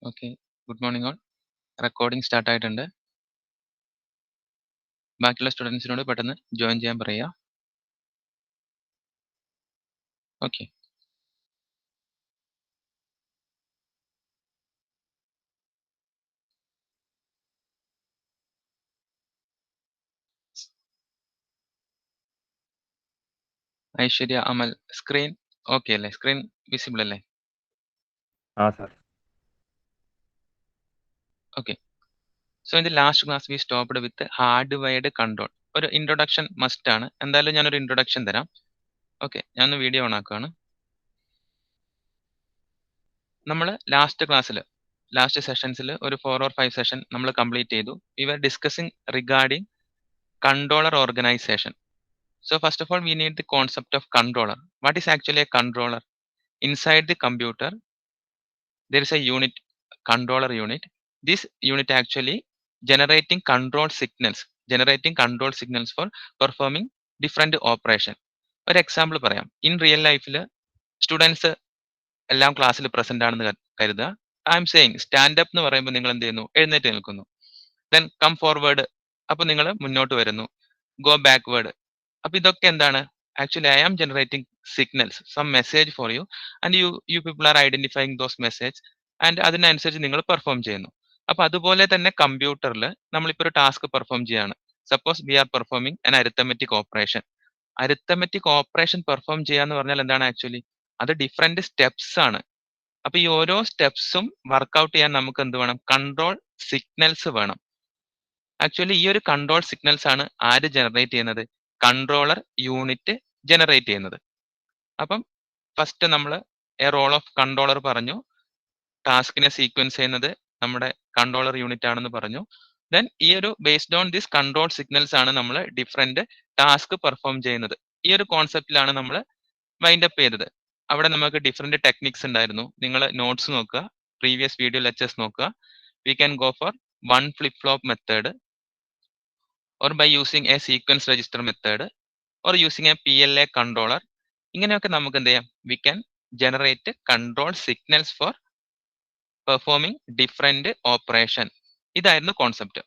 Okay. Good morning all. Recording start ആയിട്ടുണ്ട്. ബാക്കിയുള്ള സ്റ്റുഡൻസിനോട് പെട്ടെന്ന് ജോയിൻ ചെയ്യാൻ പറയുക. Okay. Aishwarya, Amal, screen okay അല്ലേ? സ്ക്രീൻ വിസിബിൾ അല്ലേ? sir. Okay. So in the last class we stopped with hardwired control. ഒരു ഇൻട്രൊഡക്ഷൻ മസ്റ്റ് ആണ്. എന്തായാലും ഞാനൊരു ഇൻട്രൊഡക്ഷൻ തരാം. ഓക്കെ, ഞാനൊന്ന് വീഡിയോ ഓൺ ആക്കുകയാണ്. നമ്മൾ ലാസ്റ്റ് സെഷൻസിൽ ഒരു 4 or 5 സെഷൻ നമ്മൾ കംപ്ലീറ്റ് ചെയ്തു. We were discussing regarding controller organization. So first of all, we need the concept of controller. What is actually a controller? Inside the computer, there is a unit, controller unit. This unit actually generating control signals for performing different operation. ഒരു example പറയാം. In real ലൈഫിൽ students എല്ലാം ക്ലാസ്സിൽ present ആണെന്ന് കരുതുക. I M saying stand up എന്ന് പറയുമ്പോൾ നിങ്ങൾ എന്ത് ചെയ്യുന്നു? എഴുന്നേറ്റ് നിൽക്കുന്നു. ദെൻ കം ഫോർവേഡ്, അപ്പോൾ നിങ്ങൾ മുന്നോട്ട് വരുന്നു. Go backward. അപ്പോൾ ഇതൊക്കെ എന്താണ്? Actually I am generating signals, some message for you, and you people are identifying those message, and അതിനനുസരിച്ച് നിങ്ങൾ പെർഫോം ചെയ്യുന്നു. അപ്പൊ അതുപോലെ തന്നെ കമ്പ്യൂട്ടറിൽ നമ്മളിപ്പോൾ ഒരു ടാസ്ക് പെർഫോം ചെയ്യാണ്. Suppose we are performing an arithmetic operation. Arithmetic operation perform ചെയ്യാന്ന് പറഞ്ഞാൽ എന്താണ് ആക്ച്വലി? അത് ഡിഫറെന്റ് സ്റ്റെപ്സ് ആണ്. അപ്പൊ ഈ ഓരോ സ്റ്റെപ്സും വർക്ക്ഔട്ട് ചെയ്യാൻ നമുക്ക് എന്ത് വേണം? കൺട്രോൾ സിഗ്നൽസ് വേണം. ആക്ച്വലി ഈ ഒരു കൺട്രോൾ സിഗ്നൽസ് ആണ് ആര് ജനറേറ്റ് ചെയ്യുന്നത്? കൺട്രോളർ യൂണിറ്റ് ജനറേറ്റ് ചെയ്യുന്നത്. അപ്പം ഫസ്റ്റ് നമ്മൾ എ റോൾ ഓഫ് കൺട്രോളർ പറഞ്ഞു. ടാസ്കിനെ സീക്വൻസ് ചെയ്യുന്നത് നമ്മുടെ കൺട്രോളർ യൂണിറ്റ് ആണെന്ന് പറഞ്ഞു. ദെൻ ഈ ഒരു based on this control signals ആണ് നമ്മൾ ഡിഫറെന്റ് ടാസ്ക് പെർഫോം ചെയ്യുന്നത്. ഈ ഒരു കോൺസെപ്റ്റിലാണ് നമ്മൾ വൈൻഡ് അപ്പ് ചെയ്തത്. അവിടെ നമുക്ക് ഡിഫറെന്റ് ടെക്നിക്സ് ഉണ്ടായിരുന്നു. നിങ്ങൾ നോട്ട്സ് നോക്കുക, പ്രീവിയസ് വീഡിയോ ലെക്ചേഴ്സ് നോക്കുക. We can go for one flip flop method, or by using a sequence register method, or using a PLA controller. ഇങ്ങനെയൊക്കെ നമുക്ക് എന്ത് ചെയ്യാം? We can generate control signals for performing different operation. ഇതായിരുന്നു concept.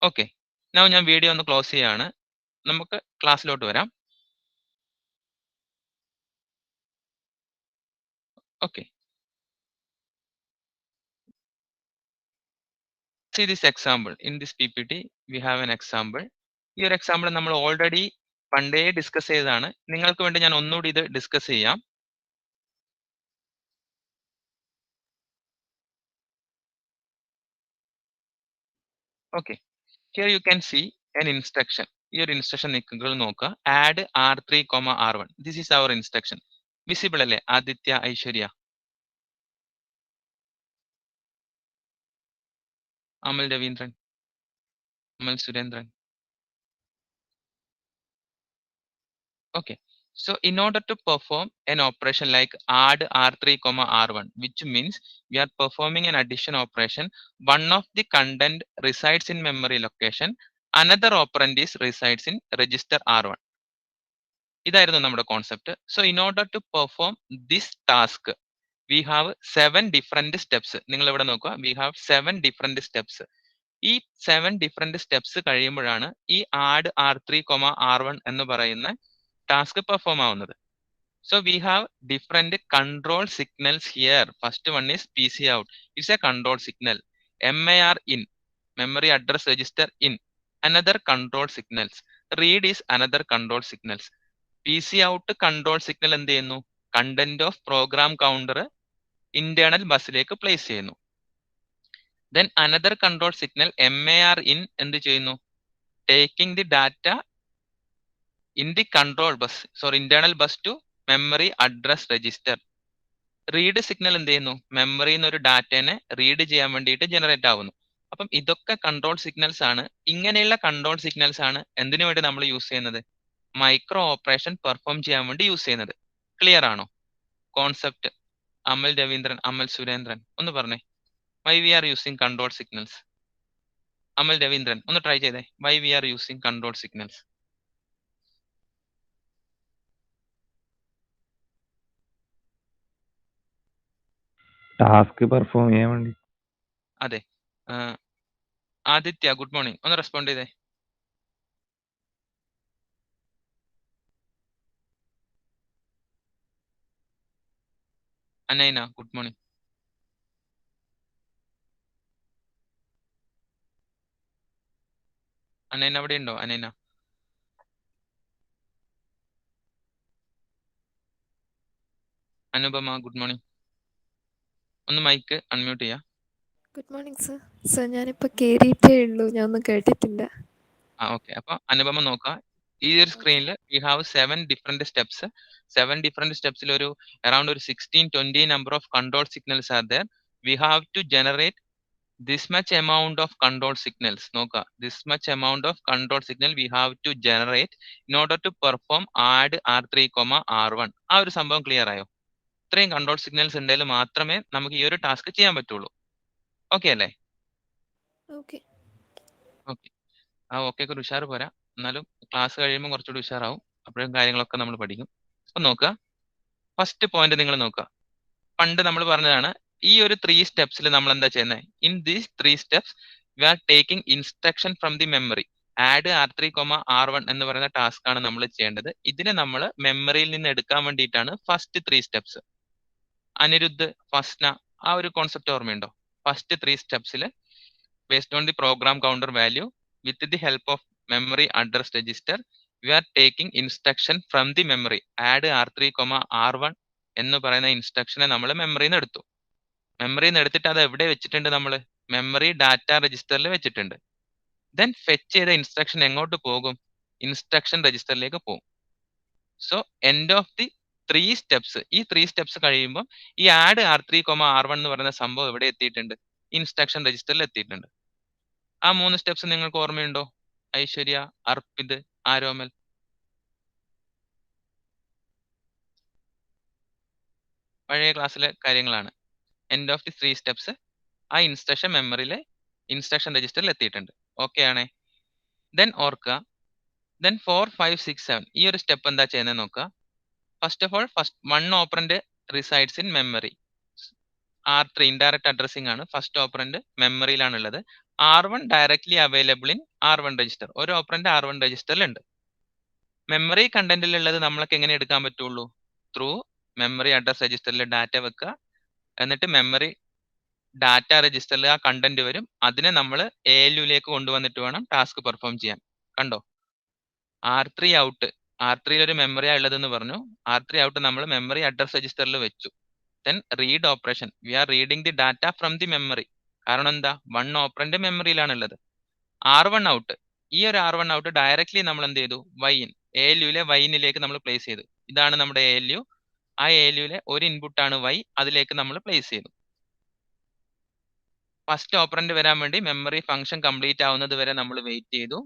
Okay, now ഞാൻ video ഒന്ന് close ചെയ്യാണ്. നമുക്ക് ക്ലാസ്സിലോട്ട് വരാം. Okay, see this example. In this PPT we have an example. ഈ ഒരു എക്സാമ്പിൾ നമ്മൾ ഓൾറെഡി പണ്ടേ ഡിസ്കസ് ചെയ്തതാണ്. നിങ്ങൾക്ക് വേണ്ടി ഞാൻ ഒന്നുകൂടി ഇത് ഡിസ്കസ് ചെയ്യാം. Okay, here you can see an instruction. ഈ ഒരു ഇൻസ്ട്രക്ഷൻ നിങ്ങൾ നോക്കുക. Add R3, R1. This is our instruction. Visible അല്ലേ? ആദിത്യ, ഐശ്വര്യ, അമൽ Raveendran, Amal Surendran. Okay, so in order to perform an operation like add R3, R1, which means we are performing an addition operation, one of the content resides in memory location, another operand is resides in register R1. ഇതായിരുന്നു നമ്മുടെ concept. So in order to perform this task we have 7 different steps. നിങ്ങൾ ഇവിടെ നോക്കുക, V have 7 different steps. ഈ 7 different steps കഴിയുമ്പോഴാണ് ഈ add R3, R1 എന്ന് പറയുന്ന ടാസ്ക് പെർഫോം ആവുന്നത്. So we have different control signals here. First one is PC out. It's A control signal. MAR in, memory address register in, another control signals. read is another control signals. PC out control signal എന്ത് ചെയ്യുന്നു? Content of program counter internal ബസ്സിലേക്ക് place ചെയ്യുന്നു. Then another control signal MAR in എന്ത് ചെയ്യുന്നു? Taking the data in the control bus, internal bus to memory address register. Read signal എന്ത് ചെയ്യുന്നു? മെമ്മറിയിൽ നിന്ന് ഒരു ഡാറ്റനെ റീഡ് ചെയ്യാൻ വേണ്ടിയിട്ട് ജനറേറ്റ് ആവുന്നു. അപ്പം ഇതൊക്കെ കൺട്രോൾ സിഗ്നൽസ് ആണ്. ഇങ്ങനെയുള്ള കൺട്രോൾ സിഗ്നൽസ് ആണ് എന്തിനു വേണ്ടി നമ്മൾ യൂസ് ചെയ്യുന്നത്? മൈക്രോ ഓപ്പറേഷൻ പെർഫോം ചെയ്യാൻ വേണ്ടി യൂസ് ചെയ്യുന്നത്. ക്ലിയർ ആണോ കോൺസെപ്റ്റ്? അമൽ രവീന്ദ്രൻ, അമൽ സുരേന്ദ്രൻ ഒന്ന് പറഞ്ഞേ, why we are using control signals? Amal Raveendran ഒന്ന് ട്രൈ ചെയ്തേ, why we are using control signals? Task perform ചെയ്യാൻ വേണ്ടി. അതെ. Aditya good morning. ഒന്ന് റെസ്പോണ്ട് ചെയ്തേ. Anaina good morning. അനൈന അവിടെ ഉണ്ടോ? അനൈന. Anupama good morning. ഒന്ന് മൈക്ക് അൺമ്യൂട്ട് ചെയ്യാം. Good morning sir. സർ ഞാനിപ്പോൾ കയറിയിട്ടേ ഉള്ളൂ, ഞാൻ ഒന്നും കേട്ടിട്ടില്ല. ഓക്കെ. അപ്പൊ അനുപമ നോക്കുക. ഈ ഒരു സ്ക്രീനിൽ we have 7 different steps. 7 different സ്റ്റെപ്സിൽ ഒരു അറൌണ്ട് ഒരു 16-20 number of control signals are there. We have to generate this much amount of control signals. നോക്കുക, this much amount of control signal we have to generate in order to perform add R3, R1. ആ ഒരു സംഭവം clear ആയോ? ഇത്രയും control signals ഉണ്ടെങ്കിൽ മാത്രമേ നമുക്ക് ഈ ഒരു ടാസ്ക് ചെയ്യാൻ പറ്റുള്ളൂ. ഓക്കെ അല്ലേ? ഓക്കെ. ഓക്കെ. ഓക്കെ ഒരു ഉഷാർ പോരാ, എന്നാലും ക്ലാസ് കഴിയുമ്പോൾ കുറച്ചുകൂടി ഉഷാറാവും. അപ്പോഴും കാര്യങ്ങളൊക്കെ നമ്മൾ പഠിക്കും. അപ്പൊ നോക്കുക, ഫസ്റ്റ് പോയിന്റ് നിങ്ങൾ നോക്കുക. പണ്ട് നമ്മൾ പറഞ്ഞതാണ് ഈ ഒരു 3 സ്റ്റെപ്സിൽ നമ്മൾ എന്താ ചെയ്യുന്നത്? In these 3 steps we are taking instruction from the memory. Add R3, R1 എന്ന് പറയുന്ന ടാസ്ക് ആണ് നമ്മൾ ചെയ്യേണ്ടത്. ഇതിനെ നമ്മൾ മെമ്മറിയിൽ നിന്ന് എടുക്കാൻ വേണ്ടിയിട്ടാണ് ഫസ്റ്റ് 3 സ്റ്റെപ്സ്. അനിരുദ്ധ്, ഫസ്ന, ആ ഒരു കോൺസെപ്റ്റ് ഓർമ്മയുണ്ടോ? First 3 സ്റ്റെപ്സിൽ based on the program counter value with the help of memory address register we are taking instruction from the memory. add R3, R1 എന്ന് പറയുന്ന ഇൻസ്ട്രക്ഷനെ നമ്മൾ മെമ്മറിയിൽ നിന്ന് എടുത്തു. മെമ്മറിയിൽ നിന്ന് എടുത്തിട്ട് അത് എവിടെ വെച്ചിട്ടുണ്ട്? നമ്മൾ മെമ്മറി ഡാറ്റ രജിസ്റ്ററിൽ വെച്ചിട്ടുണ്ട്. ദെൻ ഫെച്ച് ചെയ്ത ഇൻസ്ട്രക്ഷൻ എങ്ങോട്ട് പോകും? ഇൻസ്ട്രക്ഷൻ രജിസ്റ്ററിലേക്ക് പോകും. So end of the 3 steps, ഈ 3 സ്റ്റെപ്സ് കഴിയുമ്പോൾ ഈ ആഡ് R3, R1 എന്ന് പറയുന്ന സംഭവം എവിടെ എത്തിയിട്ടുണ്ട്? ഇൻസ്ട്രക്ഷൻ രജിസ്റ്ററിൽ എത്തിയിട്ടുണ്ട്. ആ 3 സ്റ്റെപ്സ് നിങ്ങൾക്ക് ഓർമ്മയുണ്ടോ? ഐശ്വര്യ, അർപ്പിത്, ആരോമൽ. പഴയ ക്ലാസ്സിലെ കാര്യങ്ങളാണ്. എൻഡ് ഓഫ് ദി 3 സ്റ്റെപ്സ് ആ ഇൻസ്ട്രക്ഷൻ മെമ്മറിയിലെ ഇൻസ്ട്രക്ഷൻ രജിസ്റ്ററിൽ എത്തിയിട്ടുണ്ട്. ഓക്കെ ആണേ? ദെൻ ഓർക്കുക, ദെൻ 4, 5, 6, 7 ഈ ഒരു സ്റ്റെപ്പ് എന്താ ചെയ്യുന്നത് നോക്കുക. First of all, first 1 operant resides in memory. R3 indirect addressing ആണ്. ഫസ്റ്റ് ഓപ്പറന്റ് മെമ്മറിയിലാണ് ഉള്ളത്. R1 directly available in R1 register. ഒരു ഓപ്പറന്റ് R1 രജിസ്റ്ററിൽ ഉണ്ട്. മെമ്മറി കണ്ടന്റിൽ ഉള്ളത് നമ്മൾക്ക് എങ്ങനെ എടുക്കാൻ പറ്റുള്ളൂ? ത്രൂ മെമ്മറി അഡ്രസ് രജിസ്റ്ററിൽ ഡാറ്റ വെക്കുക, എന്നിട്ട് മെമ്മറി ഡാറ്റ രജിസ്റ്ററിൽ ആ കണ്ടന്റ് വരും. അതിനെ നമ്മൾ ALUലേക്ക് കൊണ്ടുവന്നിട്ട് വേണം ടാസ്ക് പെർഫോം ചെയ്യാൻ. കണ്ടോ? R3 ഔട്ട്, R3 ഒരു മെമ്മറി ഉള്ളതെന്ന് പറഞ്ഞു. R3 ഔട്ട് നമ്മൾ മെമ്മറി അഡ്രസ് രജിസ്റ്ററിൽ വെച്ചു. Then read operation, we are reading the data from the memory. കാരണം എന്താ? 1 ഓപ്പറന്റ് മെമ്മറിയിലാണ് ഉള്ളത്. R1 ഔട്ട്, ഈ ഒരു R1 ഔട്ട് ഡയറക്ട്ലി നമ്മൾ എന്ത് ചെയ്തു? വൈൻ, ALUലെ വൈനിലേക്ക് നമ്മൾ പ്ലേസ് ചെയ്തു. ഇതാണ് നമ്മുടെ ALU. ആ ALUലെ ഒരു ഇൻപുട്ട് ആണ് വൈ, അതിലേക്ക് നമ്മൾ പ്ലേസ് ചെയ്തു. ഫസ്റ്റ് ഓപ്പറന്റ് വരാൻ വേണ്ടി മെമ്മറി ഫംഗ്ഷൻ കംപ്ലീറ്റ് ആവുന്നത് വരെ നമ്മൾ വെയിറ്റ് ചെയ്തു.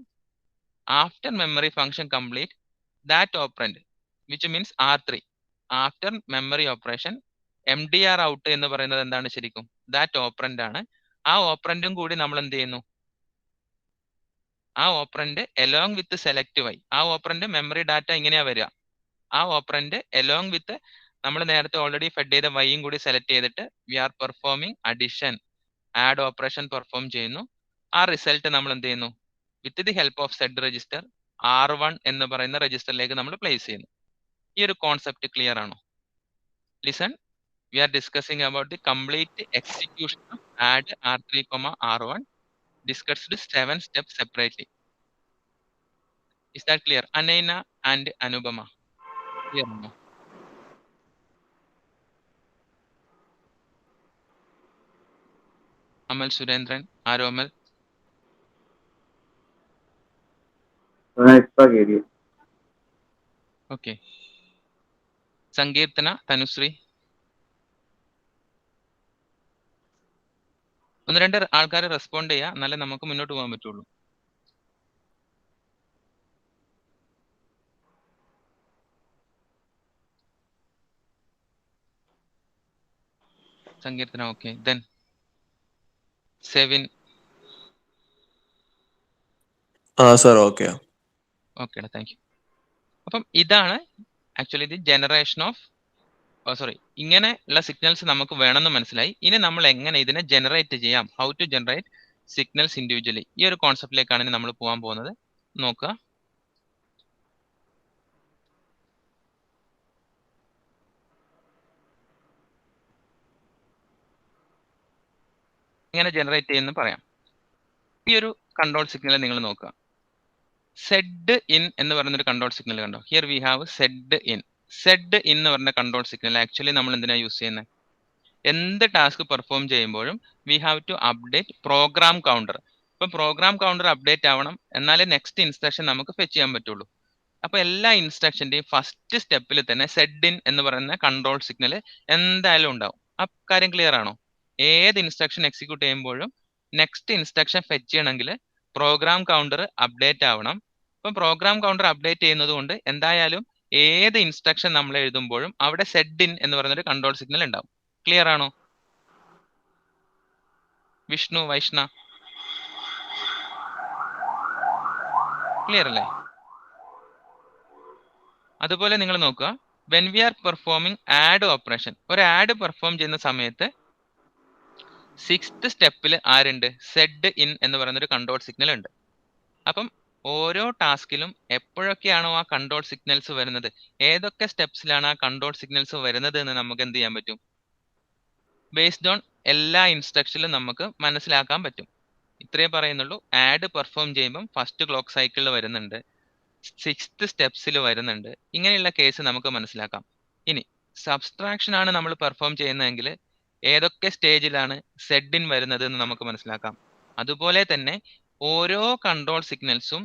After memory function complete that operant which means R3, after memory operation MDR out എന്ന് പറയുന്നത് എന്താണ് ശരിക്കും? ദാറ്റ് ഓപ്പറന്റ് ആണ്. ആ ഓപ്പറന്റും കൂടി നമ്മൾ എന്ത് ചെയ്യുന്നു? ആ operand along with select Y, ആ ഓപ്പറന്റ് മെമ്മറി ഡാറ്റ ഇങ്ങനെയാ വരിക. ആ ഓപ്പറന്റ് എലോങ് വിത്ത് നമ്മൾ നേരത്തെ ഓൾറെഡി ഫെഡ് ചെയ്ത വൈയും കൂടി സെലക്ട് ചെയ്തിട്ട് we are performing addition, add operation perform ചെയ്യുന്നു. ആ റിസൾട്ട് നമ്മൾ എന്ത് ചെയ്യുന്നു? With the help of Z register R1 എന്ന് പറയുന്ന രജിസ്റ്ററിലേക്ക് നമ്മൾ പ്ലേസ് ചെയ്യുന്നു. ഈ ഒരു കോൺസെപ്റ്റ് ക്ലിയർ ആണോ? Listen, we are discussing about the complete execution of add R3, R1, discussed 7 steps separately. Is that clear? Anaina and Anubama, clear no? Amal, Surendran, Aromal. ഇപ്പൊ കേറി. Okay. Sankirtana, Tanusri. ഒന്ന് രണ്ട് ആൾക്കാർ respond ചെയ്യുക, എന്നാലേ നമുക്ക് മുന്നോട്ട് പോകാൻ പറ്റുള്ളൂ. സങ്കീർത്തന okay. Then സെവിൻ. Sir okay. Okay, thank U. അപ്പം ഇതാണ് actually the generation of sorry, ഇങ്ങനെ ഉള്ള സിഗ്നൽസ് നമുക്ക് വേണമെന്ന് മനസ്സിലായി. ഇനി നമ്മൾ എങ്ങനെ ഇതിനെ ജനറേറ്റ് ചെയ്യാം, how to generate signals individually, ഈ ഒരു കോൺസെപ്റ്റിലേക്കാണ് ഇനി നമ്മൾ പോകാൻ പോകുന്നത്. നോക്കുക. എങ്ങനെ ജനറേറ്റ് ചെയ്യുമെന്ന് പറയാം. ഈ ഒരു കൺട്രോൾ സിഗ്നൽ നിങ്ങൾ നോക്കുക. സെഡ് ഇൻ എന്ന് പറയുന്നൊരു കൺട്രോൾ സിഗ്നൽ കണ്ടോ. Here we have Z in. Z in എന്ന് പറഞ്ഞ കൺട്രോൾ സിഗ്നൽ ആക്ച്വലി നമ്മൾ എന്തിനാ യൂസ് ചെയ്യുന്നത്? എന്ത് ടാസ്ക് പെർഫോം ചെയ്യുമ്പോഴും we have to update program counter. ഇപ്പം പ്രോഗ്രാം കൗണ്ടർ അപ്ഡേറ്റ് ആവണം, എന്നാലേ നെക്സ്റ്റ് ഇൻസ്ട്രക്ഷൻ നമുക്ക് ഫെച്ച് ചെയ്യാൻ പറ്റുള്ളൂ. അപ്പൊ എല്ലാ ഇൻസ്ട്രക്ഷന്റെയും ഫസ്റ്റ് സ്റ്റെപ്പിൽ തന്നെ സെഡ് ഇൻ എന്ന് പറയുന്ന കൺട്രോൾ സിഗ്നൽ എന്തായാലും ഉണ്ടാവും. ആ കാര്യം ക്ലിയർ ആണോ? ഏത് ഇൻസ്ട്രക്ഷൻ എക്സിക്യൂട്ട് ചെയ്യുമ്പോഴും നെക്സ്റ്റ് ഇൻസ്ട്രക്ഷൻ ഫെച്ച് ചെയ്യണമെങ്കിൽ പ്രോഗ്രാം കൗണ്ടർ അപ്ഡേറ്റ് ആവണം. അപ്പം പ്രോഗ്രാം കൗണ്ടർ അപ്ഡേറ്റ് ചെയ്യുന്നത് കൊണ്ട് എന്തായാലും ഏത് ഇൻസ്ട്രക്ഷൻ നമ്മൾ എഴുതുമ്പോഴും അവിടെ സെഡ് ഇൻ എന്ന് പറയുന്നൊരു കൺട്രോൾ സിഗ്നൽ ഉണ്ടാവും. ക്ലിയർ ആണോ? വിഷ്ണു, വൈഷ്ണ, ക്ലിയർ അല്ലേ? അതുപോലെ നിങ്ങൾ നോക്കുക, when we are performing add operation, ഒരു ആഡ് പെർഫോം ചെയ്യുന്ന സമയത്ത് 6th സ്റ്റെപ്പിൽ ആരുണ്ട്? സെഡ് ഇൻ എന്ന് പറയുന്നൊരു കൺട്രോൾ സിഗ്നൽ ഉണ്ട്. അപ്പം ഓരോ ടാസ്കിലും എപ്പോഴൊക്കെയാണോ ആ കൺട്രോൾ സിഗ്നൽസ് വരുന്നത്, ഏതൊക്കെ സ്റ്റെപ്സിലാണ് ആ കൺട്രോൾ സിഗ്നൽസ് വരുന്നത് എന്ന് നമുക്ക് എന്ത് ചെയ്യാൻ പറ്റും? ബേസ്ഡ് ഓൺ എല്ലാ ഇൻസ്ട്രക്ഷനിലും നമുക്ക് മനസ്സിലാക്കാൻ പറ്റും. ഇത്രയേ പറയുന്നുള്ളൂ. ആഡ് പെർഫോം ചെയ്യുമ്പം ഫസ്റ്റ് ക്ലോക്ക് സൈക്കിളിൽ വരുന്നുണ്ട്, 6th സ്റ്റെപ്സിൽ വരുന്നുണ്ട്. ഇങ്ങനെയുള്ള കേസ് നമുക്ക് മനസ്സിലാക്കാം. ഇനി സബ്സ്ട്രാക്ഷൻ ആണ് നമ്മൾ പെർഫോം ചെയ്യുന്നതെങ്കിൽ ഏതൊക്കെ സ്റ്റേജിലാണ് സെഡ് ഇൻ വരുന്നത് എന്ന് നമുക്ക് മനസ്സിലാക്കാം. അതുപോലെ തന്നെ ഓരോ കൺട്രോൾ സിഗ്നൽസും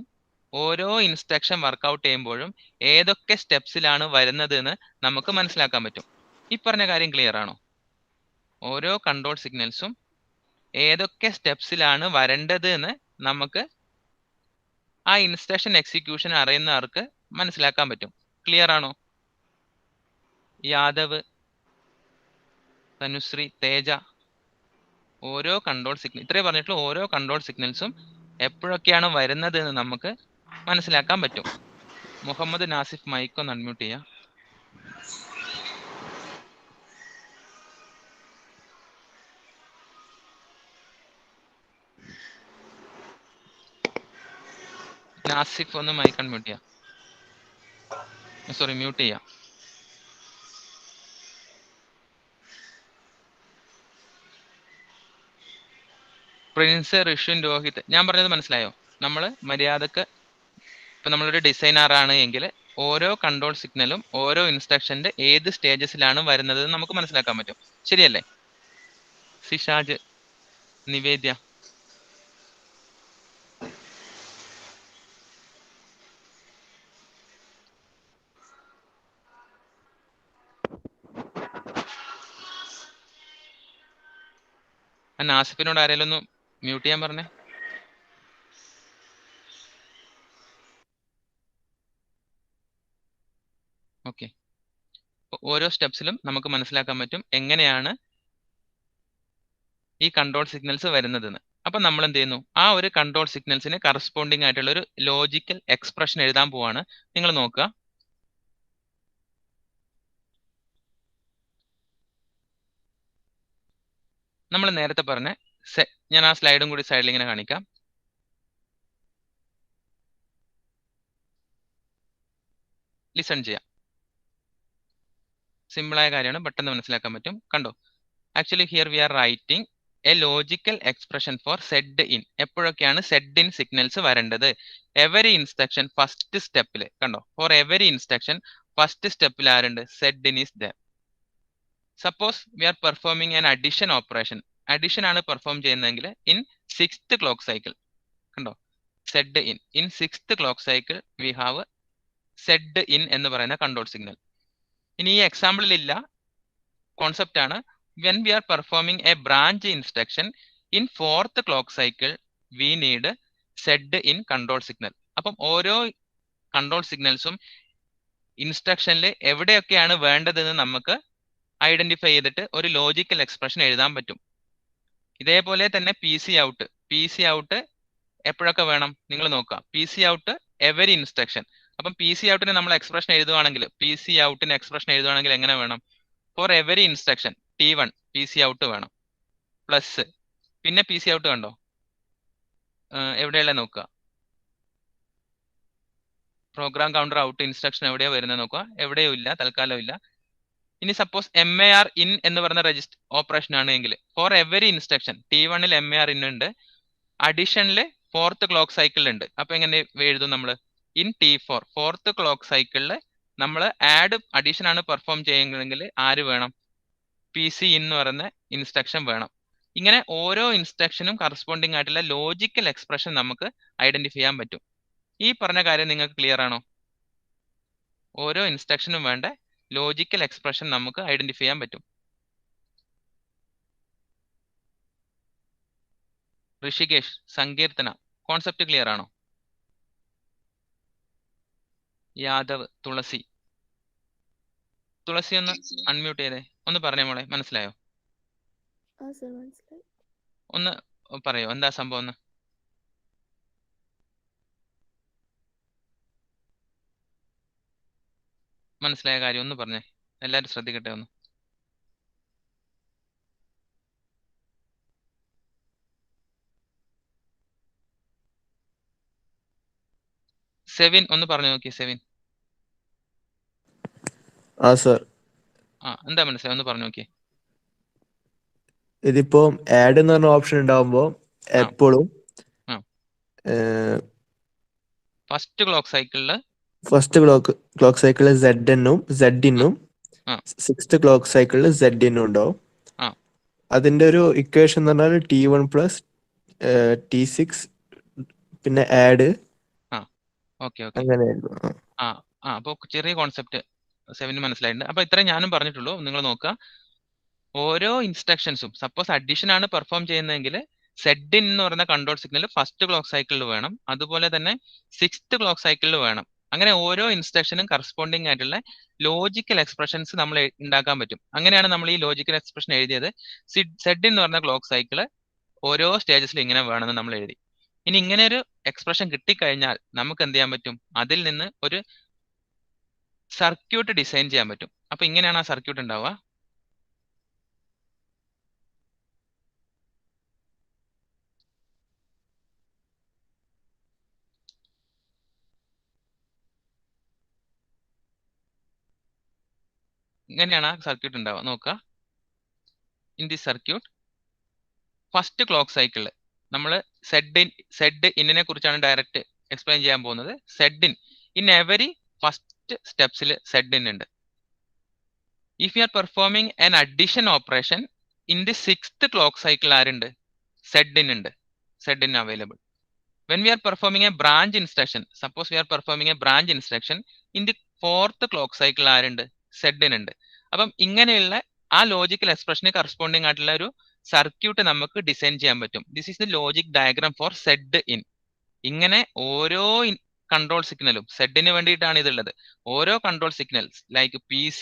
ഓരോ ഇൻസ്ട്രക്ഷൻ വർക്കൗട്ട് ചെയ്യുമ്പോഴും ഏതൊക്കെ സ്റ്റെപ്സിലാണ് വരുന്നത് എന്ന് നമുക്ക് മനസ്സിലാക്കാൻ പറ്റും. ഈ പറഞ്ഞ കാര്യം ക്ലിയർ ആണോ? ഓരോ കൺട്രോൾ സിഗ്നൽസും ഏതൊക്കെ സ്റ്റെപ്സിലാണ് വരേണ്ടത് എന്ന് നമുക്ക് ആ ഇൻസ്ട്രക്ഷൻ എക്സിക്യൂഷൻ അറിയുന്നവർക്ക് മനസ്സിലാക്കാൻ പറ്റും. ക്ലിയർ ആണോ? യാദവ്, തനുശ്രീ, തേജ, ഓരോ കൺട്രോൾ സിഗ്നൽ, ഇത്രേ പറഞ്ഞിട്ടുള്ള ഓരോ കൺട്രോൾ സിഗ്നൽസും എപ്പോഴൊക്കെയാണ് വരുന്നത് എന്ന് നമുക്ക് മനസ്സിലാക്കാൻ പറ്റും. മുഹമ്മദ് നാസിഫ്, മൈക്കൊന്ന് അൺമ്യൂട്ട് ചെയ്യാം. നാസിഫ് ഒന്ന് മൈക്ക് അൺമ്യൂട്ട് ചെയ്യാം. സോറി, മ്യൂട്ട് ചെയ്യാം. പ്രിൻസ്, ഋഷുൻ, രോഹിത്, ഞാൻ പറഞ്ഞത് മനസ്സിലായോ? നമ്മൾ മര്യാദക്ക് ഇപ്പം നമ്മളൊരു ഡിസൈനറാണ് എങ്കിൽ ഓരോ കൺട്രോൾ സിഗ്നലും ഓരോ ഇൻസ്ട്രക്ഷന്റെ ഏത് സ്റ്റേജസിലാണ് വരുന്നത് നമുക്ക് മനസ്സിലാക്കാൻ പറ്റും. ശരിയല്ലേ? സിഷാജ്, നിവേദ്യ, നാസിഫിനോട് ആരെങ്കിലും ഒന്ന് മ്യൂട്ട് ചെയ്യാൻ പറഞ്ഞേ. ഓക്കെ. ഓരോ സ്റ്റെപ്സിലും നമുക്ക് മനസ്സിലാക്കാൻ പറ്റും എങ്ങനെയാണ് ഈ കൺട്രോൾ സിഗ്നൽസ് വരുന്നതെന്ന്. അപ്പം നമ്മൾ എന്ത് ചെയ്യുന്നു? ആ ഒരു കൺട്രോൾ സിഗ്നൽസിന് കറസ്പോണ്ടിങ് ആയിട്ടുള്ള ഒരു ലോജിക്കൽ എക്സ്പ്രഷൻ എഴുതാൻ പോവാണ്. നിങ്ങൾ നോക്കുക. നമ്മൾ നേരത്തെ പറഞ്ഞ ഞാൻ ആ സ്ലൈഡും കൂടി സൈഡിൽ ഇങ്ങനെ കാണിക്കാം. ലിസൺ ചെയ്യാം. സിമ്പിളായ കാര്യമാണ്, പെട്ടെന്ന് മനസ്സിലാക്കാൻ പറ്റും. കണ്ടോ? Actually here we are writing a logical expression for Z in. എപ്പോഴൊക്കെയാണ് സെഡ് ഇൻ സിഗ്നൽസ് വരേണ്ടത്? എവരി ഇൻസ്ട്രക്ഷൻ ഫസ്റ്റ് സ്റ്റെപ്പിൽ കണ്ടോ, ഫോർ എവരി ഇൻസ്ട്രക്ഷൻ ഫസ്റ്റ് സ്റ്റെപ്പിൽ ആരുണ്ട്? Z in is there. Suppose we are performing an addition operation, addition ആണ് perform ചെയ്യുന്നതെങ്കിൽ in 6th clock cycle കണ്ടോ, Z in 6th clock cycle we have Z in എന്ന് പറയുന്ന control signal. ഇനി ഈ എക്സാമ്പിളിൽ ഇല്ല, കോൺസെപ്റ്റ് ആണ്. When we are performing a branch instruction in 4th clock cycle we need Z in control signal. അപ്പം ഓരോ control സിഗ്നൽസും ഇൻസ്ട്രക്ഷനിൽ എവിടെയൊക്കെയാണ് വേണ്ടതെന്ന് നമുക്ക് ഐഡന്റിഫൈ ചെയ്തിട്ട് ഒരു ലോജിക്കൽ എക്സ്പ്രഷൻ എഴുതാൻ പറ്റും. ഇതേപോലെ തന്നെ പി സി ഔട്ട് എപ്പോഴൊക്കെ വേണം നിങ്ങൾ നോക്കുക. P C out every instruction. അപ്പം പി സി ഔട്ടിന് നമ്മൾ എക്സ്പ്രഷൻ എഴുതുവാണെങ്കിൽ, പി സി ഔട്ടിന് എക്സ്പ്രഷൻ എഴുതുവാണെങ്കിൽ എങ്ങനെ വേണം? Four every instruction T1 PC out വേണം പ്ലസ് പിന്നെ PC ഔട്ട് കണ്ടോ എവിടെയുള്ള നോക്കുക പ്രോഗ്രാം കൗണ്ടർ ഔട്ട് ഇൻസ്ട്രക്ഷൻ എവിടെയാ വരുന്നത് നോക്കുക എവിടെയും ഇല്ല തൽക്കാലം ഇല്ല ഇനി സപ്പോസ് MAR ഇൻ എന്ന് പറയുന്ന രജിസ്റ്റർ ഓപ്പറേഷൻ ആണെങ്കിൽ ഫോർ എവരി ഇൻസ്ട്രക്ഷൻ T1ൽ MAR ഇൻ ഉണ്ട് അഡീഷനിൽ 4th ക്ലോക്ക് സൈക്കിളിൽ ഉണ്ട് അപ്പൊ എങ്ങനെ എഴുതും നമ്മൾ ഇൻ T4 4th ക്ലോക്ക് സൈക്കിളിൽ നമ്മൾ ആഡ് അഡീഷൻ ആണ് പെർഫോം ചെയ്യുന്നതെങ്കിൽ ആര് വേണം PC എന്ന് പറയുന്ന ഇൻസ്ട്രക്ഷൻ വേണം ഇങ്ങനെ ഓരോ ഇൻസ്ട്രക്ഷനും കറസ്പോണ്ടിങ് ആയിട്ടുള്ള ലോജിക്കൽ എക്സ്പ്രഷൻ നമുക്ക് ഐഡന്റിഫൈ ചെയ്യാൻ പറ്റും ഈ പറഞ്ഞ കാര്യം നിങ്ങൾക്ക് ക്ലിയർ ആണോ ഓരോ ഇൻസ്ട്രക്ഷനും വേണ്ട ലോജിക്കൽ എക്സ്പ്രഷൻ നമുക്ക് ഐഡന്റിഫൈ ചെയ്യാൻ പറ്റും ഋഷികേഷ് സങ്കീർത്തന കോൺസെപ്റ്റ് ക്ലിയർ ആണോ യാദവ് തുളസി ഒന്ന് അൺമ്യൂട്ട് ചെയ്തേ ഒന്ന് പറഞ്ഞേ മോളെ മനസ്സിലായോ ആ സർ മനസ്സിലായി. ഒന്ന് പറയോ എന്താ സംഭവം ഒന്ന് മനസ്സിലായ കാര്യം ഒന്ന് പറഞ്ഞേ എല്ലാരും ശ്രദ്ധിക്കട്ടെ ഒന്ന് സെവിൻ ഒന്ന് പറഞ്ഞു നോക്കി സെവിൻ ആ സർ എന്താ മനസ്സിലായി ഒന്ന് പറഞ്ഞു നോക്കി ഇതിപ്പോ ആഡ് എന്ന് പറഞ്ഞ ഓപ്ഷൻ ഉണ്ടാവുമ്പോ എപ്പോഴും ഫസ്റ്റ് ക്ലോക്ക് സൈക്കിളില് ക്ലോക്ക് സൈക്കിളിൽ Z-നും 6th ക്ലോക്ക് സൈക്കിളിൽ Z-നും ഉണ്ടാവും അതിന്റെ ഒരു ഇക്വേഷൻ എന്ന് പറഞ്ഞാൽ T1 പ്ലസ് T6 പിന്നെ ആഡ് അങ്ങനെയായിരുന്നു അപ്പൊ ചെറിയ കോൺസെപ്റ്റ് സെവന് മനസ്സിലായിട്ടുണ്ട് അപ്പൊ ഇത്രയും ഞാനും പറഞ്ഞിട്ടുള്ളൂ നിങ്ങൾ നോക്കുക ഓരോ ഇൻസ്ട്രക്ഷൻസും സപ്പോസ് അഡീഷൻ ആണ് പെർഫോം ചെയ്യുന്നതെങ്കിൽ Z-in എന്ന് പറയുന്ന കൺട്രോൾ സിഗ്നൽ ഫസ്റ്റ് ക്ലോക്ക് സൈക്കിളിൽ വേണം അതുപോലെ തന്നെ 6th ക്ലോക്ക് സൈക്കിളിൽ വേണം അങ്ങനെ ഓരോ ഇൻസ്ട്രക്ഷനും കറസ്പോണ്ടിങ് ആയിട്ടുള്ള ലോജിക്കൽ എക്സ്പ്രഷൻസ് നമ്മൾ ഉണ്ടാക്കാൻ പറ്റും അങ്ങനെയാണ് നമ്മൾ ഈ ലോജിക്കൽ എക്സ്പ്രഷൻ എഴുതിയത് Z-in എന്ന് പറഞ്ഞ ക്ലോക്ക് സൈക്കിൾ ഓരോ സ്റ്റേജസിലും ഇങ്ങനെ വേണമെന്ന് നമ്മൾ എഴുതി ഇനി ഇങ്ങനെ ഒരു എക്സ്പ്രഷൻ കിട്ടിക്കഴിഞ്ഞാൽ നമുക്ക് എന്ത് ചെയ്യാൻ പറ്റും അതിൽ നിന്ന് ഒരു സർക്യൂട്ട് ഡിസൈൻ ചെയ്യാൻ പറ്റും അപ്പൊ ഇങ്ങനെയാണ് ആ സർക്യൂട്ട് ഉണ്ടാവുക ഇങ്ങനെയാണ് ആ സർക്യൂട്ട് ഉണ്ടാവുക നോക്കുക in the circuit first clock സൈക്കിളിൽ നമ്മൾ Z-in കുറിച്ചാണ് ഡയറക്റ്റ് എക്സ്പ്ലെയിൻ ചെയ്യാൻ പോകുന്നത് Z-in ഇൻ എവരി ഫസ്റ്റ് സ്റ്റെപ്സിൽ Z-in ഉണ്ട് if you are performing an addition operation in the 6th clock cycle ആരുണ്ട് Z-in ഉണ്ട് Z-in available when we are performing a branch instruction suppose we are performing a branch instruction in the 4th clock cycle ആരുണ്ട് Z-in ഉണ്ട് അപ്പം ഇങ്ങനെയുള്ള ആ logical എക്സ്പ്രഷന് corresponding ആയിട്ടുള്ള ഒരു circuit നമുക്ക് ഡിസൈൻ ചെയ്യാൻ പറ്റും this is the logic diagram four Z-in ഇങ്ങനെ ഓരോ കൺട്രോൾ സിഗ്നലും Z-ന് വേണ്ടിയിട്ടാണ് ഇതുള്ളത് ഓരോ കൺട്രോൾ സിഗ്നൽസ് ലൈക്ക് PC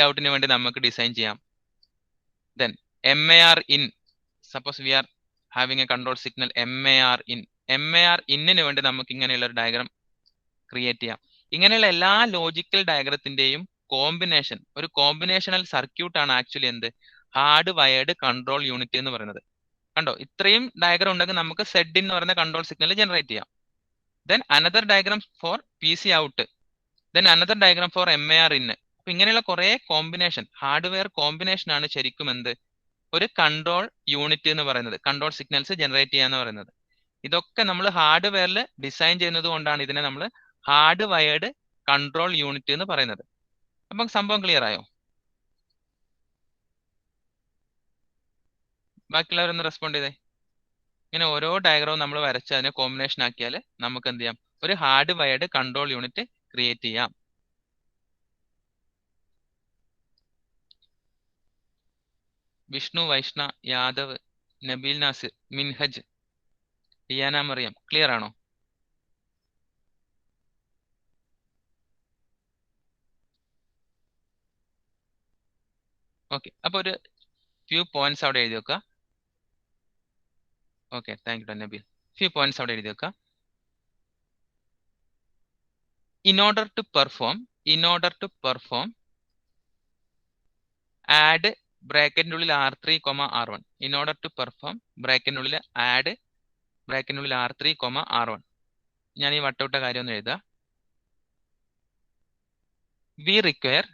ഔട്ടിന് വേണ്ടി നമുക്ക് ഡിസൈൻ ചെയ്യാം then MAR in suppose we are having a control signal MAR in വേണ്ടി നമുക്ക് ഇങ്ങനെയുള്ള ഒരു ഡയഗ്രാം ക്രിയേറ്റ് ചെയ്യാം ഇങ്ങനെയുള്ള എല്ലാ ലോജിക്കൽ ഡയഗ്രത്തിന്റെയും കോമ്പിനേഷൻ ഒരു കോമ്പിനേഷണൽ സർക്യൂട്ട് ആണ് ആക്ച്വലി എന്ത് ഹാർഡ് വയർഡ് കൺട്രോൾ യൂണിറ്റ് എന്ന് പറയുന്നത് കണ്ടോ ഇത്രയും ഡയഗ്രാം ഉണ്ടെങ്കിൽ നമുക്ക് Z-in എന്ന് പറയുന്ന കൺട്രോൾ സിഗ്നൽ ജനറേറ്റ് ചെയ്യാം then another diagram for PC out then another diagram for MAR in അപ്പൊ ഇങ്ങനെയുള്ള കുറെ കോമ്പിനേഷൻ ഹാർഡ്വെയർ കോമ്പിനേഷൻ ആണ് ശരിക്കും എന്ത് ഒരു കൺട്രോൾ യൂണിറ്റ് എന്ന് പറയുന്നത് കൺട്രോൾ സിഗ്നൽസ് ജനറേറ്റ് ചെയ്യാന്ന് പറയുന്നത് ഇതൊക്കെ നമ്മൾ ഹാർഡ്വെയറിൽ ഡിസൈൻ ചെയ്യുന്നത് കൊണ്ടാണ് ഇതിനെ നമ്മൾ ഹാർഡ് വയർഡ് കൺട്രോൾ യൂണിറ്റ് എന്ന് പറയുന്നത് അപ്പം സംഭവം ക്ലിയർ ആയോ ബാക്കിയുള്ളവരൊന്ന് റെസ്പോണ്ട് ചെയ്തേ ഇങ്ങനെ ഓരോ ഡയഗ്രാമും നമ്മൾ വരച്ച് അതിനെ കോമ്പിനേഷൻ ആക്കിയാൽ നമുക്ക് എന്ത് ചെയ്യാം ഒരു hard wired control unit create ചെയ്യാം വിഷ്ണു വൈഷ്ണ യാദവ് നബീൽ നാസിർ മിൻഹജ് ലിയാന മറിയം ക്ലിയർ ആണോ ഓക്കെ അപ്പൊ ഒരു ഫ്യൂ പോയിന്റ്സ് അവിടെ എഴുതി വെക്കുക okay thank you Nabeel few points അവിടെ എഴുതി വെക്കുക in order to perform add ബ്രാക്കറ്റിനുള്ളിൽ R3, R1 in order to perform ബ്രാക്കറ്റിനുള്ളിൽ ആഡ് ബ്രാക്കറ്റിനുള്ളിൽ R3, R1. ഞാൻ ഈ വട്ടവിട്ട കാര്യം ഒന്ന് എഴുതുക. We require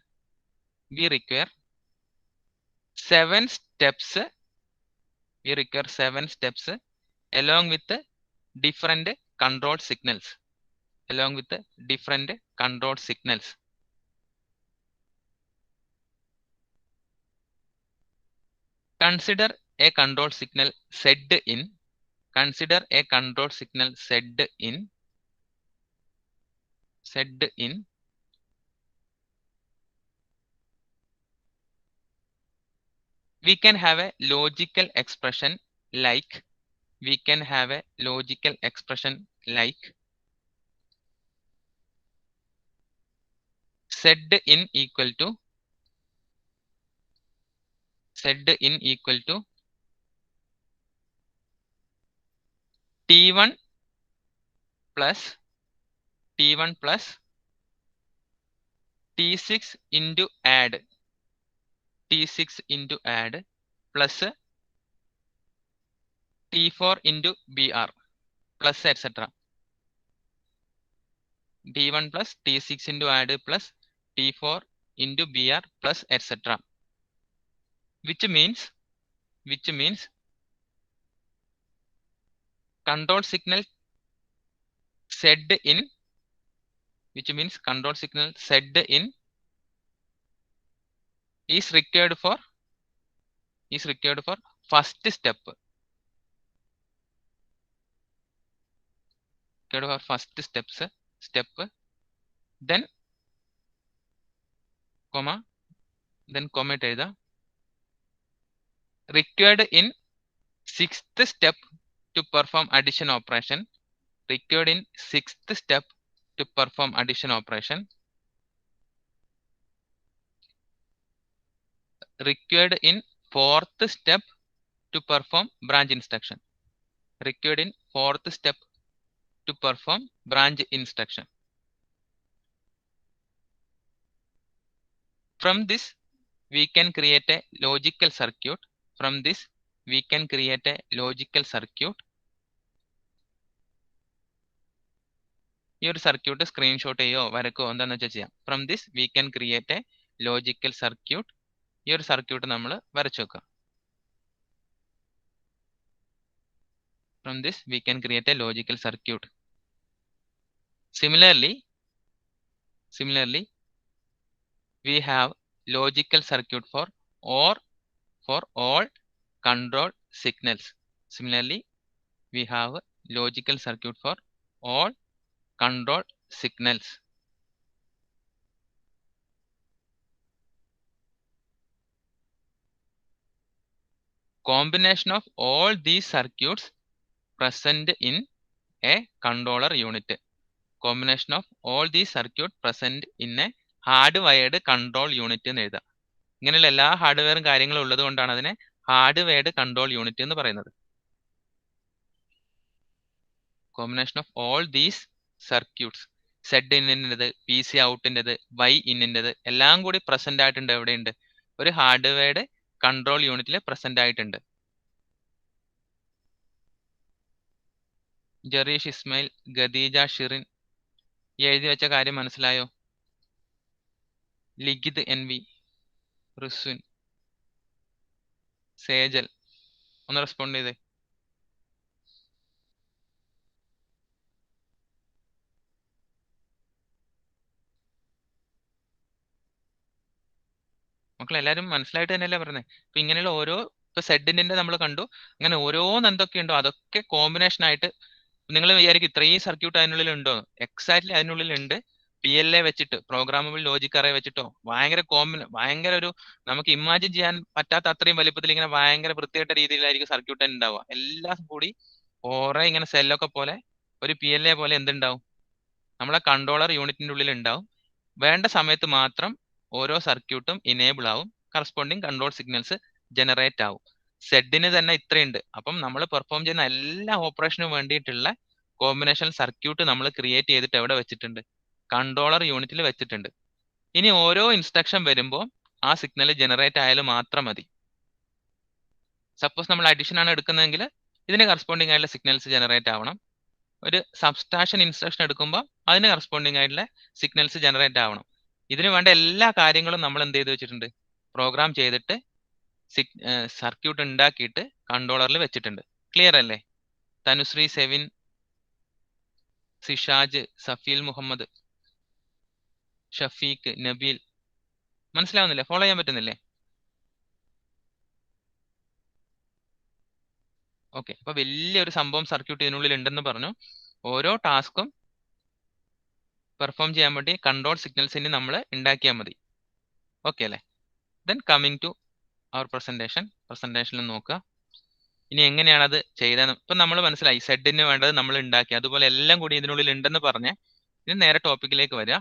7 steps along with different control signals. Consider a control signal set in. We can have a logical expression like set in equal to T1 plus T6 into add plus T4 into BR plus etc. T1 plus T6 into add plus T4 into BR plus etc. Which means control signal set in is required for first step. Then comma എഴുതാം. Required in 6th step to perform addition operation. Required in 4th step to perform addition operation. Required in 4th step to perform branch instruction. From this, we can create a logical circuit. ഈ ഒരു circuit screenshot ചെയ്യോ വരക്കോ എന്താണെന്ന് വെച്ചാൽ ചെയ്യാം. From this, we can create a logical circuit. ഈ ഒരു circuit നമ്മൾ വരച്ചു വെക്കാം. From this, we can create a logical circuit. Similarly, we have logical circuit for all control signals. Combination of all these circuits present in a controller unit. Hardwired control unit എന്ന് എഴുതാം. ഇങ്ങനെയുള്ള എല്ലാ ഹാർഡ്വെയറും കാര്യങ്ങളും ഉള്ളത് കൊണ്ടാണ് അതിനെ ഹാർഡ്വെയർഡ് കൺട്രോൾ യൂണിറ്റ് എന്ന് പറയുന്നത്. Combination of all these circuits, Z ഇന്നിൻ്റെത്, പി സി ഔട്ടിൻ്റെത്, വൈ ഇന്നിൻ്റെത് എല്ലാം കൂടി പ്രസന്റ് ആയിട്ടുണ്ട്. എവിടെയുണ്ട്? ഒരു ഹാർഡ്വെയർഡ് കൺട്രോൾ യൂണിറ്റിൽ പ്രസന്റ് ആയിട്ടുണ്ട്. ജെറീഷ് ഇസ്മായിൽ, ഖദീജ ഷിറിൻ, എഴുതി വെച്ച കാര്യം മനസ്സിലായോ? ലിഖിത് എൻ വി, റുസ്വിൻ, സേജൽ ഒന്ന് റെസ്പോണ്ട് ചെയ്തേ. മക്കളെല്ലാരും മനസ്സിലായിട്ട് തന്നെയല്ലേ പറഞ്ഞത്? ഇപ്പൊ ഇങ്ങനെയുള്ള ഓരോ സെഡിന്റെ നമ്മൾ കണ്ടു. അങ്ങനെ ഓരോന്ന് എന്തൊക്കെയുണ്ടോ അതൊക്കെ കോമ്പിനേഷൻ ആയിട്ട് നിങ്ങൾ വിചാരിക്കും ഇത്രയും സർക്യൂട്ട് അതിനുള്ളിൽ ഉണ്ടോ? എക്സാക്ട്ലി അതിനുള്ളിൽ ഉണ്ട്. PLA വെച്ചിട്ട്, പ്രോഗ്രാമബിൾ ലോജിക് അറേ വെച്ചിട്ടോ ഭയങ്കര ഒരു നമുക്ക് ഇമാജിൻ ചെയ്യാൻ പറ്റാത്ത അത്രയും വലിപ്പത്തിൽ ഇങ്ങനെ ഭയങ്കര വൃത്തികെട്ട രീതിയിലായിരിക്കും സർക്യൂട്ട് തന്നെ ഉണ്ടാവുക. എല്ലാം കൂടി ഓരോ ഇങ്ങനെ സെല്ലൊക്കെ പോലെ ഒരു PLA പോലെ എന്തുണ്ടാവും? നമ്മളെ കൺട്രോളർ യൂണിറ്റിന്റെ ഉള്ളിൽ ഉണ്ടാവും. വേണ്ട സമയത്ത് മാത്രം ഓരോ സർക്യൂട്ടും ഇനേബിൾ ആവും, കറസ്പോണ്ടിങ് കൺട്രോൾ സിഗ്നൽസ് ജനറേറ്റ് ആവും. സെഡിന് തന്നെ ഇത്രയുണ്ട്. അപ്പം നമ്മൾ പെർഫോം ചെയ്യുന്ന എല്ലാ ഓപ്പറേഷനും വേണ്ടിയിട്ടുള്ള കോമ്പിനേഷൻ സർക്യൂട്ട് നമ്മൾ ക്രിയേറ്റ് ചെയ്തിട്ട് എവിടെ വെച്ചിട്ടുണ്ട്? കൺട്രോളർ യൂണിറ്റിൽ വെച്ചിട്ടുണ്ട്. ഇനി ഓരോ ഇൻസ്ട്രക്ഷൻ വരുമ്പോൾ ആ സിഗ്നൽ ജനറേറ്റ് ആയാലും മാത്രം മതി. സപ്പോസ് നമ്മൾ അഡിഷൻ ആണ് എടുക്കുന്നതെങ്കിൽ ഇതിന് കറസ്പോണ്ടിങ് ആയിട്ടുള്ള സിഗ്നൽസ് ജനറേറ്റ് ആവണം. ഒരു സബ്സ്ട്രാക്ഷൻ ഇൻസ്ട്രക്ഷൻ എടുക്കുമ്പോൾ അതിന് കറസ്പോണ്ടിങ് ആയിട്ടുള്ള സിഗ്നൽസ് ജനറേറ്റ് ആവണം. ഇതിന് വേണ്ട എല്ലാ കാര്യങ്ങളും നമ്മൾ എന്ത് ചെയ്ത് വെച്ചിട്ടുണ്ട്, പ്രോഗ്രാം ചെയ്തിട്ട് സർക്യൂട്ട് ഉണ്ടാക്കിയിട്ട് കൺട്രോളറിൽ വെച്ചിട്ടുണ്ട്. ക്ലിയർ അല്ലേ? തനുശ്രീ, സെവിൻ, സിഷാജ്, സഫീൽ മുഹമ്മദ്, ഷഫീഖ്, നബീൽ, മനസ്സിലാവുന്നില്ലേ? ഫോളോ ചെയ്യാൻ പറ്റുന്നില്ലേ? ഓക്കെ, അപ്പൊ വലിയൊരു സംഭവം സർക്യൂട്ട് ഇതിനുള്ളിൽ ഉണ്ടെന്ന് പറഞ്ഞു. ഓരോ ടാസ്കും പെർഫോം ചെയ്യാൻ വേണ്ടി കൺട്രോൾ സിഗ്നൽസിന് നമ്മൾ ഉണ്ടാക്കിയാൽ മതി. ഓക്കെ അല്ലേ? ദെൻ കമ്മിങ് ടു അവർ പ്രസന്റേഷനിൽ നോക്കുക. ഇനി എങ്ങനെയാണ് അത് ചെയ്തതെന്ന് ഇപ്പം നമ്മൾ മനസ്സിലായി. സെഡിന് വേണ്ടത് നമ്മൾ ഉണ്ടാക്കി, അതുപോലെ എല്ലാം കൂടി ഇതിനുള്ളിൽ ഉണ്ടെന്ന് പറഞ്ഞ് ഇനി നേരെ ടോപ്പിക്കിലേക്ക് വരിക.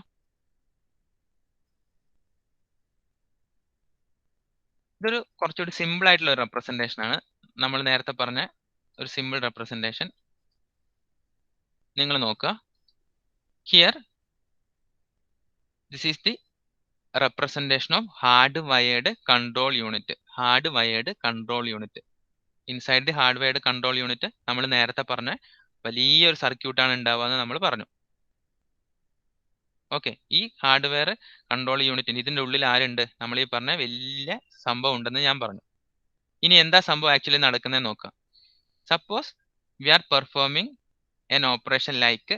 ഇതൊരു കുറച്ചുകൂടി സിമ്പിൾ ആയിട്ടുള്ള ഒരു റെപ്രസെന്റേഷൻ ആണ്. നമ്മൾ നേരത്തെ പറഞ്ഞ ഒരു സിമ്പിൾ റെപ്രസെന്റേഷൻ നിങ്ങൾ നോക്കുക. Here this is the representation of hard wired control unit. Hard wired control unit. Inside the hard wired control unit നമ്മൾ നേരത്തെ പറഞ്ഞ വലിയൊരു സർക്യൂട്ടാണ് ഉണ്ടാവുക എന്ന് നമ്മൾ പറഞ്ഞു. ഓക്കെ, ഈ ഹാർഡ്വെയർ കൺട്രോൾ യൂണിറ്റിന് ഇതിൻ്റെ ഉള്ളിൽ ആരുണ്ട്? നമ്മൾ ഈ പറഞ്ഞ വലിയ സംഭവം ഉണ്ടെന്ന് ഞാൻ പറഞ്ഞു. ഇനി എന്താ സംഭവം ആക്ച്വലി നടക്കുന്നത് നോക്കാം. Suppose we are performing an operation like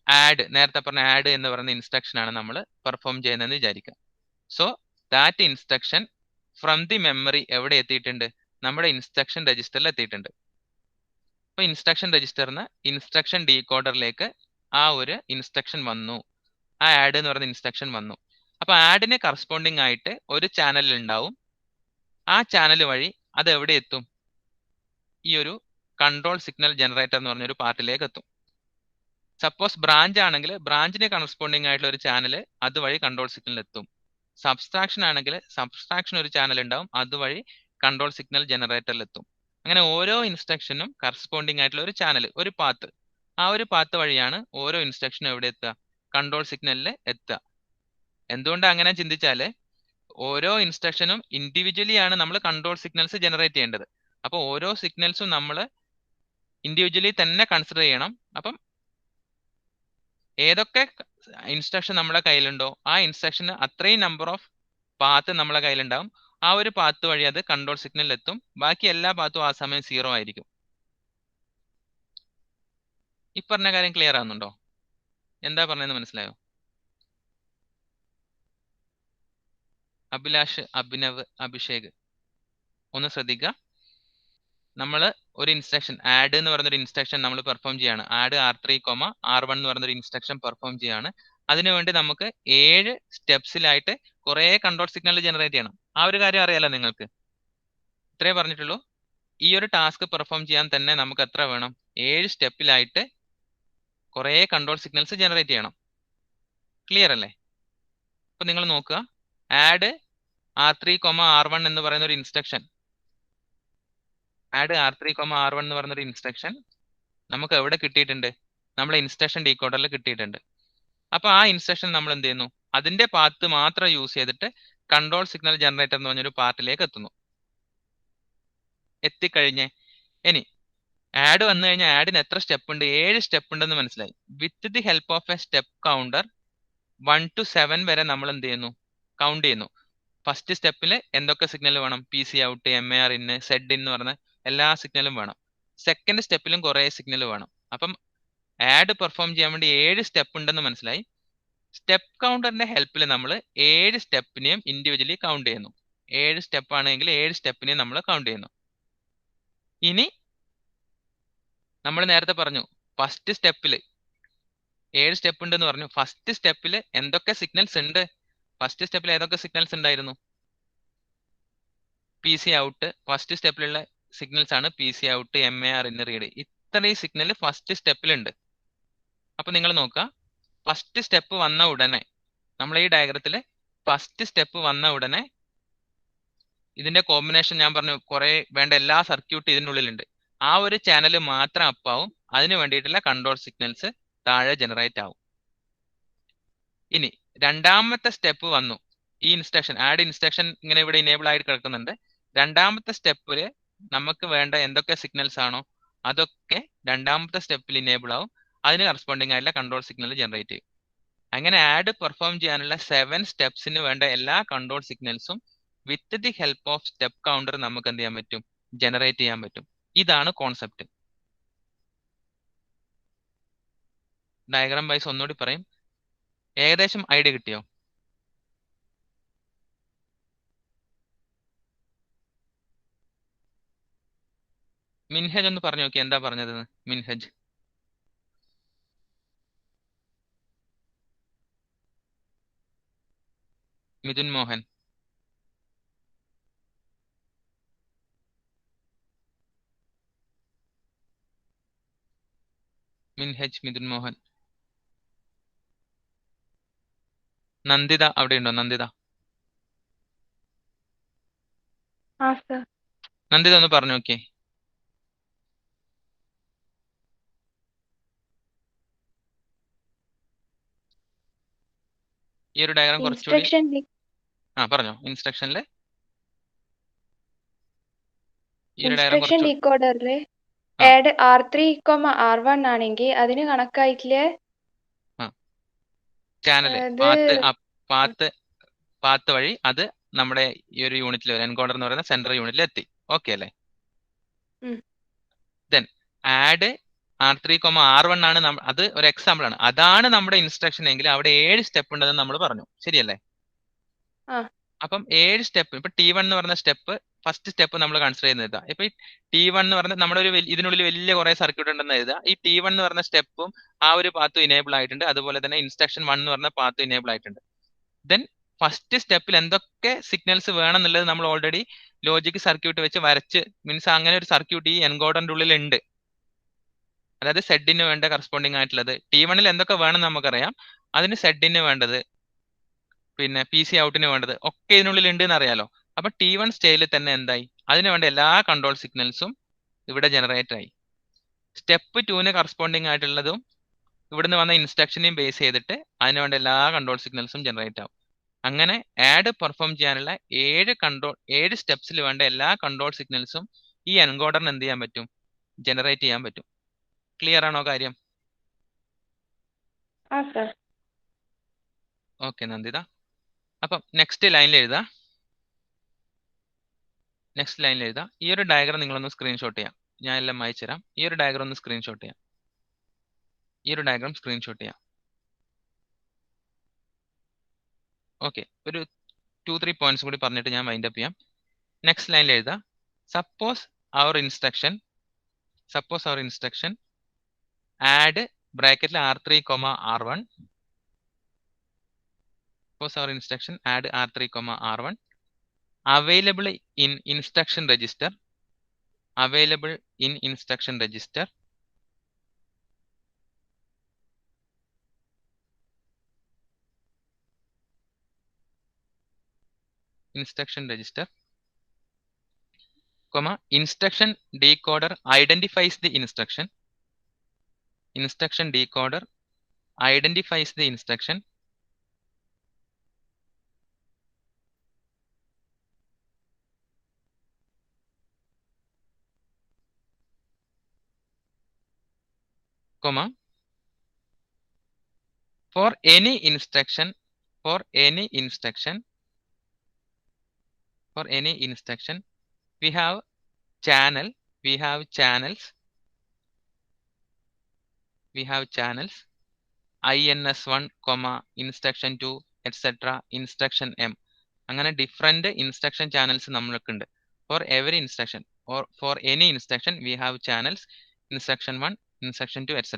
add. നേരത്തെ പറഞ്ഞ ആഡ് എന്ന് പറയുന്ന ഇൻസ്ട്രക്ഷൻ ആണ് നമ്മൾ പെർഫോം ചെയ്യുന്നതെന്ന് വിചാരിക്കുക. So that instruction from the memory എവിടെ എത്തിയിട്ടുണ്ട്? നമ്മുടെ ഇൻസ്ട്രക്ഷൻ രജിസ്റ്ററിൽ എത്തിയിട്ടുണ്ട്. അപ്പോൾ ഇൻസ്ട്രക്ഷൻ രജിസ്റ്ററിന് ഇൻസ്ട്രക്ഷൻ ഡീകോഡറിലേക്ക് ആ ഒരു ഇൻസ്ട്രക്ഷൻ വന്നു. ആ ആഡ് എന്ന് പറയുന്ന ഇൻസ്ട്രക്ഷൻ വന്നു. അപ്പോൾ ആഡിന് കറസ്പോണ്ടിങ് ആയിട്ട് ഒരു ചാനൽ ഉണ്ടാവും. ആ ചാനൽ വഴി അത് എവിടെ എത്തും? ഈ ഒരു കൺട്രോൾ സിഗ്നൽ ജനറേറ്റർ എന്ന് പറഞ്ഞൊരു പാർട്ടിലേക്ക് എത്തും. സപ്പോസ് ബ്രാഞ്ച് ആണെങ്കിൽ ബ്രാഞ്ചിന് കറസ്പോണ്ടിങ് ആയിട്ടുള്ള ഒരു ചാനൽ അതുവഴി കൺട്രോൾ സിഗ്നൽ എത്തും. സബ്സ്ട്രാക്ഷൻ ആണെങ്കിൽ സബ്സ്ട്രാക്ഷൻ ഒരു ചാനൽ ഉണ്ടാവും, അതുവഴി കൺട്രോൾ സിഗ്നൽ ജനറേറ്ററിൽ എത്തും. അങ്ങനെ ഓരോ ഇൻസ്ട്രക്ഷനും കറസ്പോണ്ടിങ് ആയിട്ടുള്ള ഒരു ചാനൽ, ഒരു പാത്ത്, ആ ഒരു പാത്ത് വഴിയാണ് ഓരോ ഇൻസ്ട്രക്ഷനും എവിടെ എത്തുക? കൺട്രോൾ സിഗ്നലിൽ എത്തുക. എന്തുകൊണ്ടാണ് അങ്ങനെ ചിന്തിച്ചാൽ ഓരോ ഇൻസ്ട്രക്ഷനും ഇൻഡിവിജ്വലി ആണ് നമ്മൾ കൺട്രോൾ സിഗ്നൽസ് ജനറേറ്റ് ചെയ്യേണ്ടത്. അപ്പോൾ ഓരോ സിഗ്നൽസും നമ്മൾ ഇൻഡിവിജ്വലി തന്നെ കൺസിഡർ ചെയ്യണം. അപ്പം ഏതൊക്കെ ഇൻസ്ട്രക്ഷൻ നമ്മുടെ കയ്യിലുണ്ടോ ആ ഇൻസ്ട്രക്ഷന് അത്രയും നമ്പർ ഓഫ് പാത്ത് നമ്മളെ കയ്യിലുണ്ടാവും. ആ ഒരു പാത്ത് വഴി അത് കൺട്രോൾ സിഗ്നലിൽ എത്തും. ബാക്കി എല്ലാ പാത്തും ആ സമയം 0 ആയിരിക്കും. ഈ പറഞ്ഞ കാര്യം ക്ലിയർ ആവുന്നുണ്ടോ? എന്താ പറഞ്ഞതെന്ന് മനസ്സിലായോ? അഭിലാഷ്, അഭിനവ്, അഭിഷേക് ഒന്ന് ശ്രദ്ധിക്കുക. നമ്മൾ ഒരു ഇൻസ്ട്രക്ഷൻ ആഡ് എന്ന് പറയുന്നൊരു ഇൻസ്ട്രക്ഷൻ നമ്മൾ പെർഫോം ചെയ്യാണ്. ആഡ് R3, R1 എന്ന് പറയുന്നൊരു ഇൻസ്ട്രക്ഷൻ പെർഫോം ചെയ്യാണ്. അതിനുവേണ്ടി നമുക്ക് 7 സ്റ്റെപ്സിലായിട്ട് കുറേ കൺട്രോൾ സിഗ്നൽ ജനറേറ്റ് ചെയ്യണം. ആ ഒരു കാര്യം അറിയാലോ നിങ്ങൾക്ക്. ഇത്രേ പറഞ്ഞിട്ടുള്ളൂ. ഈ ഒരു ടാസ്ക് പെർഫോം ചെയ്യാൻ തന്നെ നമുക്ക് എത്ര വേണം? 7 സ്റ്റെപ്പിലായിട്ട് കുറേ കൺട്രോൾ സിഗ്നൽസ് ജനറേറ്റ് ചെയ്യണം. ക്ലിയർ അല്ലേ? അപ്പൊ നിങ്ങൾ നോക്കുക, ആഡ് R3, R1 എന്ന് പറയുന്ന ഒരു ഇൻസ്ട്രക്ഷൻ, ആഡ് R3, R1 എന്ന് പറയുന്ന ഒരു ഇൻസ്ട്രക്ഷൻ നമുക്ക് എവിടെ കിട്ടിയിട്ടുണ്ട്? നമ്മളെ ഇൻസ്ട്രക്ഷൻ ഡീകോഡറിൽ കിട്ടിയിട്ടുണ്ട്. അപ്പൊ ആ ഇൻസ്ട്രക്ഷൻ നമ്മൾ എന്ത് ചെയ്യുന്നു? അതിന്റെ പാത്ത് മാത്രം യൂസ് ചെയ്തിട്ട് കൺട്രോൾ സിഗ്നൽ ജനറേറ്റർ എന്ന് പറഞ്ഞൊരു പാർട്ടിലേക്ക് എത്തുന്നു. എത്തിക്കഴിഞ്ഞ് ഇനി ആഡ് വന്നു കഴിഞ്ഞാൽ ആഡിന് എത്ര സ്റ്റെപ്പ് ഉണ്ട്? 7 സ്റ്റെപ്പ് ഉണ്ടെന്ന് മനസ്സിലായി. വിത്ത് the help of A step counter 1 to 7 വരെ നമ്മൾ എന്ത് ചെയ്യുന്നു? കൗണ്ട് ചെയ്യുന്നു. ഫസ്റ്റ് സ്റ്റെപ്പിൽ എന്തൊക്കെ സിഗ്നൽ വേണം? PC out, MAR in, Z in എന്ന് പറഞ്ഞ എല്ലാ സിഗ്നലും വേണം. സെക്കൻഡ് സ്റ്റെപ്പിലും കുറേ സിഗ്നൽ വേണം. അപ്പം ആഡ് പെർഫോം ചെയ്യാൻ വേണ്ടി 7 സ്റ്റെപ്പ് ഉണ്ടെന്ന് മനസ്സിലായി. സ്റ്റെപ്പ് കൗണ്ടറിന്റെ ഹെൽപ്പിൽ നമ്മൾ 7 സ്റ്റെപ്പിനെയും ഇൻഡിവിജ്വലി കൗണ്ട് ചെയ്യുന്നു. 7 സ്റ്റെപ്പ് ആണെങ്കിൽ 7 സ്റ്റെപ്പിനെയും നമ്മൾ കൗണ്ട് ചെയ്യുന്നു. ഇനി നമ്മൾ നേരത്തെ പറഞ്ഞു ഫസ്റ്റ് സ്റ്റെപ്പിൽ 7 സ്റ്റെപ്പ് ഉണ്ടെന്ന് പറഞ്ഞു. ഫസ്റ്റ് സ്റ്റെപ്പിൽ എന്തൊക്കെ സിഗ്നൽസ് ഉണ്ട്? ഫസ്റ്റ് സ്റ്റെപ്പിൽ ഏതൊക്കെ സിഗ്നൽസ് ഉണ്ടായിരുന്നു? PC ഔട്ട് ഫസ്റ്റ് സ്റ്റെപ്പിലുള്ള സിഗ്നൽസ് ആണ്. PC out, MAR in, read, ഇത്രയും സിഗ്നൽ ഫസ്റ്റ് സ്റ്റെപ്പിലുണ്ട്. അപ്പൊ നിങ്ങൾ നോക്കുക, ഫസ്റ്റ് സ്റ്റെപ്പ് വന്ന ഉടനെ നമ്മൾ ഈ ഡയഗ്രത്തിൽ ഫസ്റ്റ് സ്റ്റെപ്പ് വന്ന ഉടനെ ഇതിന്റെ കോമ്പിനേഷൻ ഞാൻ പറഞ്ഞു കുറെ വേണ്ട എല്ലാ സർക്യൂട്ട് ഇതിൻ്റെ ഉള്ളിലുണ്ട്. ആ ഒരു ചാനൽ മാത്രം അപ്പാവും. അതിന് വേണ്ടിയിട്ടുള്ള കൺട്രോൾ സിഗ്നൽസ് താഴെ ജനറേറ്റ് ആവും. ഇനി രണ്ടാമത്തെ സ്റ്റെപ്പ് വന്നു. ഈ ഇൻസ്ട്രക്ഷൻ ആഡ് ഇൻസ്ട്രക്ഷൻ ഇങ്ങനെ ഇവിടെ ഇനേബിൾ ആയിട്ട് കിടക്കുന്നുണ്ട്. രണ്ടാമത്തെ സ്റ്റെപ്പിൽ നമുക്ക് വേണ്ട എന്തൊക്കെ സിഗ്നൽസ് ആണോ അതൊക്കെ രണ്ടാമത്തെ സ്റ്റെപ്പിൽ ഇനേബിൾ ആവും. അതിന് കറസ്പോണ്ടിങ് ആയിട്ടുള്ള കൺട്രോൾ സിഗ്നൽ ജനറേറ്റ് ചെയ്യും. അങ്ങനെ ആഡ് പെർഫോം ചെയ്യാനുള്ള 7 സ്റ്റെപ്സിന് വേണ്ട എല്ലാ കൺട്രോൾ സിഗ്നൽസും with the help of step counter നമുക്ക് എന്ത് ചെയ്യാൻ പറ്റും, ജനറേറ്റ് ചെയ്യാൻ പറ്റും. ഇതാണ് കോൺസെപ്റ്റ്. ഡയഗ്രാം വൈസ് ഒന്നുകൂടി പറയും. ഏകദേശം ഐഡിയ കിട്ടിയോ? മിൻഹജ് ഒന്ന് പറഞ്ഞു നോക്കി, എന്താ പറഞ്ഞത് മിൻഹജ്? മിഥുൻ മോഹൻ. മിൻഹജ്, മിഥുൻ മോഹൻ. നന്ദിത അവിടെ ഉണ്ടോ? നന്ദിത, നന്ദിത ഒന്ന് പറഞ്ഞു നോക്കിയേ. ഈ ഒരു ഡയഗ്രാം കുറച്ചുകൂടി പറഞ്ഞോ. ഇൻസ്ട്രക്ഷനിലെ ഈ ഒരു ഡയഗ്രാം ഇൻസ്ട്രക്ഷൻ കുറച്ചു ഡീകോഡറിൽ ആഡ് R3, R1 ആണെങ്കിൽ അതിന് കണക്കായിട്ടില്ലേ ചാനല് പാത്ത് വഴി അത് നമ്മുടെ ഈ ഒരു യൂണിറ്റിൽ എൻകോഡർ എന്ന് പറയുന്ന സെൻട്രൽ യൂണിറ്റിൽ എത്തി. ഓക്കെ അല്ലേ? ദെൻ ആഡ് R3, R1 ആണ് അത് ഒരു എക്സാമ്പിൾ ആണ്. അതാണ് നമ്മുടെ ഇൻസ്ട്രക്ഷൻ എങ്കിൽ അവിടെ 7 സ്റ്റെപ്പ് ഉണ്ടെന്ന് നമ്മൾ പറഞ്ഞു. ശരിയല്ലേ? അപ്പം 7 സ്റ്റെപ്പ്. ഇപ്പൊ T1 എന്ന് പറയുന്ന സ്റ്റെപ്പ് ഫസ്റ്റ് സ്റ്റെപ്പ് നമ്മൾ കൺസിഡർ ചെയ്യുന്നത്. ഇപ്പൊ ഈ T1 എന്ന് പറയുന്നത് നമ്മുടെ ഒരു ഇതിനുള്ളിൽ വലിയ കുറെ സർക്യൂട്ട് ഉണ്ടെന്ന് എഴുതുക. ഈ T1 എന്ന് പറയുന്ന സ്റ്റെപ്പും ആ ഒരു പാത്തും ഇനേബിൾ ആയിട്ടുണ്ട്. അതുപോലെ തന്നെ ഇൻസ്ട്രക്ഷൻ 1 എന്ന് പറഞ്ഞ പാത്തും ഇനേബിൾ ആയിട്ടുണ്ട്. ദെൻ ഫസ്റ്റ് സ്റ്റെപ്പിൽ എന്തൊക്കെ സിഗ്നൽസ് വേണം എന്നുള്ളത് നമ്മൾ ഓൾറെഡി ലോജിക് സർക്യൂട്ട് വെച്ച് വരച്ച്, മീൻസ് അങ്ങനെ ഒരു സർക്യൂട്ട് ഈ എൻകോഡറിന്റെ ഉള്ളിൽ ഉണ്ട്. അതായത് സെഡിന് വേണ്ട കറസ്പോണ്ടിങ് ആയിട്ടുള്ളത് T1ൽ എന്തൊക്കെ വേണം നമുക്കറിയാം. അതിന് സെഡിന് വേണ്ടത്, പിന്നെ PC ഔട്ടിന് വേണ്ടത് ഒക്കെ ഇതിനുള്ളിൽ ഉണ്ട് എന്ന് അറിയാലോ. അപ്പൊ T1 സ്റ്റേജിൽ തന്നെ എന്തായി, അതിന് വേണ്ട എല്ലാ കൺട്രോൾ സിഗ്നൽസും ഇവിടെ ജനറേറ്റ് ആയി. സ്റ്റെപ്പ് 2ന് കറസ്പോണ്ടിങ് ആയിട്ടുള്ളതും ഇവിടുന്ന് വന്ന ഇൻസ്ട്രക്ഷനെയും ബേസ് ചെയ്തിട്ട് അതിന് വേണ്ട എല്ലാ കൺട്രോൾ സിഗ്നൽസും ജനറേറ്റ് ആവും. അങ്ങനെ ആഡ് പെർഫോം ചെയ്യാനുള്ള 7 സ്റ്റെപ്സിൽ വേണ്ട എല്ലാ കൺട്രോൾ സിഗ്നൽസും ഈ എൻകോഡറിന് എന്ത് ചെയ്യാൻ പറ്റും, ജനറേറ്റ് ചെയ്യാൻ പറ്റും. ക്ലിയർ ആണോ കാര്യം? ഓക്കെ നന്ദിത. അപ്പം നെക്സ്റ്റ് ലൈനിൽ എഴുതാം. ഈ ഒരു ഡയഗ്രാം നിങ്ങളൊന്ന് സ്ക്രീൻഷോട്ട് ചെയ്യാം. ഞാൻ എല്ലാം അയച്ചു തരാം. ഈ ഒരു ഡയഗ്രാം ഒന്ന് സ്ക്രീൻഷോട്ട് ചെയ്യാം. ഓക്കെ, ഒരു 2-3 പോയിന്റ്സ് കൂടി പറഞ്ഞിട്ട് ഞാൻ വൈൻഡ് അപ്പ് ചെയ്യാം. നെക്സ്റ്റ് ലൈനിൽ എഴുതാം. സപ്പോസ് അവർ ഇൻസ്ട്രക്ഷൻ ആഡ് ബ്രാക്കറ്റിൽ R3, R1. Suppose our instruction add R3, R1 available in instruction register. Instruction decoder identifies the instruction. For any instruction we have channels INS1, instruction 2, etc. instruction M. അങ്ങനെ different instruction channels നമ്മൾക്കുണ്ട്. For every instruction or for any instruction we have channels instruction 1, instruction 2, etc.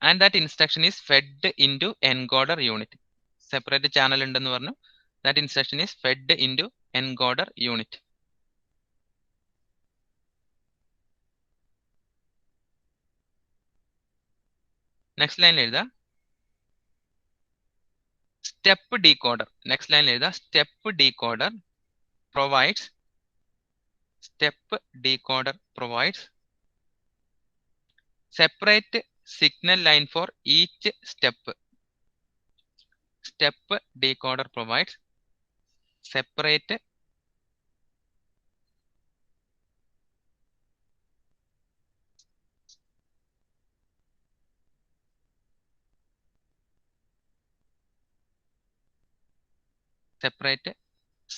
And that instruction is fed into encoder unit. Separate channel ഉണ്ടെന്ന് പറഞ്ഞു. That instruction is fed into encoder unit. Next line എഴുതാ. Step decoder provides separate signal line for each step. Step decoder provides separate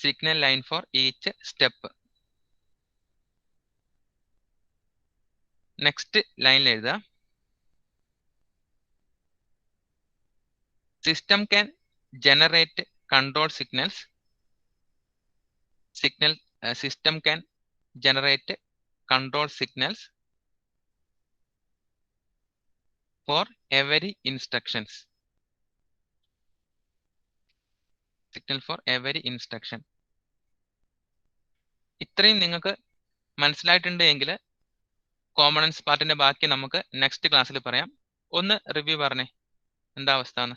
signal line for each step. Next line എഴുതുക. System can generate control signals. System can generate control signals for every instructions. Signal for every instruction. ഇത്രയും നിങ്ങൾക്ക് മനസ്സിലായിട്ടുണ്ട് എങ്കിൽ components പാർട്ടിന്റെ ബാക്കി നമുക്ക് next ക്ലാസ്സിൽ പറയാം. ഒന്ന് റിവ്യൂ പറഞ്ഞേ, എന്താ അവസ്ഥ എന്ന്.